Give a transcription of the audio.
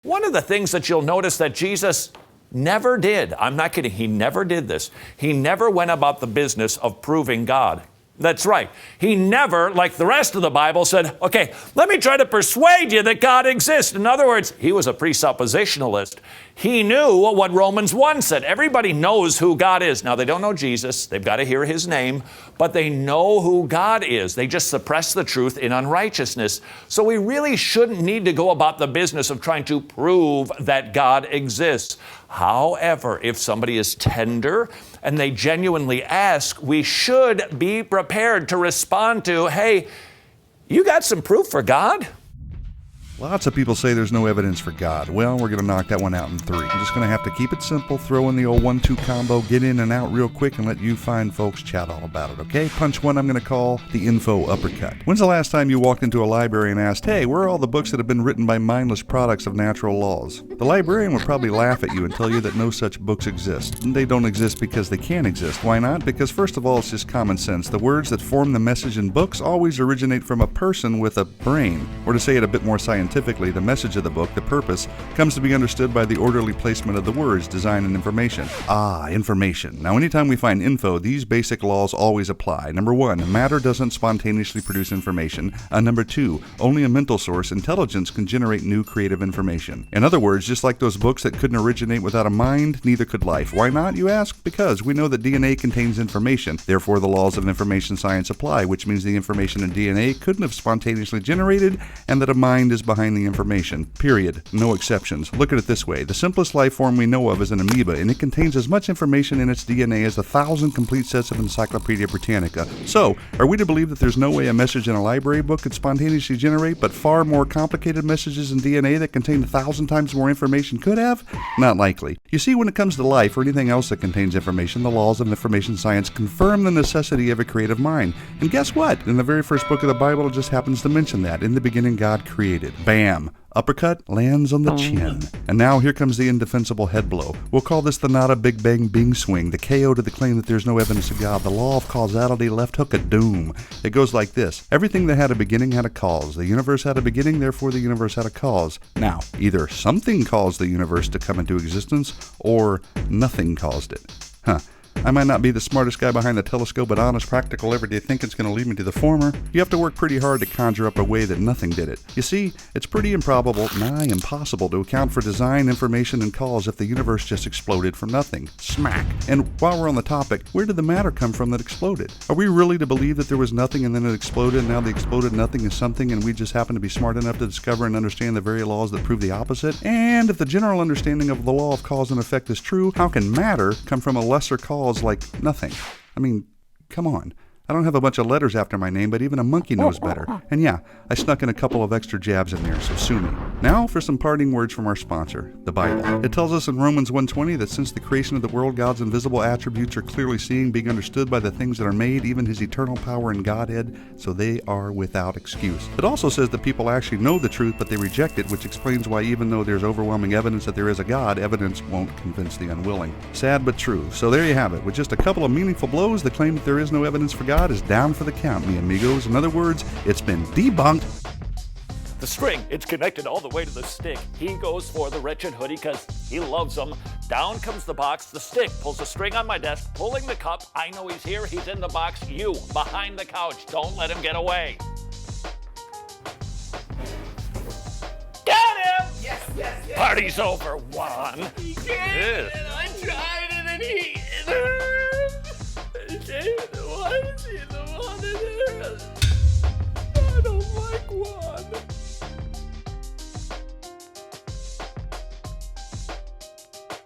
One of the things that you'll notice that Jesus never did, I'm not kidding, he never did this. He never went about the business of proving God. That's right. He never, like the rest of the Bible, said, okay, let me try to persuade you that God exists. In other words, he was a presuppositionalist. He knew what Romans 1 said. Everybody knows who God is. Now, they don't know Jesus. They've got to hear his name, but they know who God is. They just suppress the truth in unrighteousness. So we really shouldn't need to go about the business of trying to prove that God exists. However, if somebody is tender and they genuinely ask, we should be prepared to respond to, hey, you got some proof for God? Lots of people say there's no evidence for God. Well, we're going to knock that one out in 3. I'm just going to have to keep it simple, throw in the old 1-2 combo, get in and out real quick, and let you fine folks chat all about it, okay? Punch 1 I'm going to call the info uppercut. When's the last time you walked into a library and asked, hey, where are all the books that have been written by mindless products of natural laws? The librarian would probably laugh at you and tell you that no such books exist. They don't exist because they can't exist. Why not? Because first of all, it's just common sense. The words that form the message in books always originate from a person with a brain. Or to say it a bit more scientifically, the message of the book, the purpose, comes to be understood by the orderly placement of the words, design, and information. Information. Now, anytime we find info, these basic laws always apply. Number 1, matter doesn't spontaneously produce information. Number 2, only a mental source, intelligence, can generate new creative information. In other words, just like those books that couldn't originate without a mind, neither could life. Why not, you ask? Because we know that DNA contains information. Therefore, the laws of information science apply, which means the information in DNA couldn't have spontaneously generated, and that a mind is behind the information. Period. No exceptions. Look at it this way. The simplest life form we know of is an amoeba, and it contains as much information in its DNA as 1,000 complete sets of Encyclopedia Britannica. So, are we to believe that there's no way a message in a library book could spontaneously generate, but far more complicated messages in DNA that contain 1,000 times more information could have? Not likely. You see, when it comes to life or anything else that contains information, the laws of information science confirm the necessity of a creative mind. And guess what? In the very first book of the Bible, it just happens to mention that. In the beginning, God created. Bam! Uppercut lands on the chin. And now here comes the indefensible head blow. We'll call this the Nada Big Bang Bing swing, the KO to the claim that there's no evidence of God, the law of causality, left hook of doom. It goes like this. Everything that had a beginning had a cause. The universe had a beginning, therefore the universe had a cause. Now, either something caused the universe to come into existence, or nothing caused it. I might not be the smartest guy behind the telescope, but honest, practical, everyday thinking's going to lead me to the former. You have to work pretty hard to conjure up a way that nothing did it. You see, it's pretty improbable, nigh impossible, to account for design, information, and cause if the universe just exploded from nothing. Smack! And while we're on the topic, where did the matter come from that exploded? Are we really to believe that there was nothing and then it exploded, and now the exploded nothing is something, and we just happen to be smart enough to discover and understand the very laws that prove the opposite? And if the general understanding of the law of cause and effect is true, how can matter come from a lesser cause like nothing? I mean, come on. I don't have a bunch of letters after my name, but even a monkey knows better. And yeah, I snuck in a couple of extra jabs in there, so sue me. Now for some parting words from our sponsor, the Bible. It tells us in Romans 1:20 that since the creation of the world, God's invisible attributes are clearly seen, being understood by the things that are made, even his eternal power and Godhead, so they are without excuse. It also says that people actually know the truth, but they reject it, which explains why even though there's overwhelming evidence that there is a God, evidence won't convince the unwilling. Sad but true. So there you have it. With just a couple of meaningful blows, the claim that there is no evidence for God is down for the count, mi amigos. In other words, it's been debunked. The string, it's connected all the way to the stick. He goes for the Wretched hoodie because he loves them. Down comes the box. The stick pulls the string on my desk, pulling the cup. I know he's here. He's in the box. You, behind the couch. Don't let him get away. Got him! Yes. Party's over, Juan. He can't. Yes. I'm trying.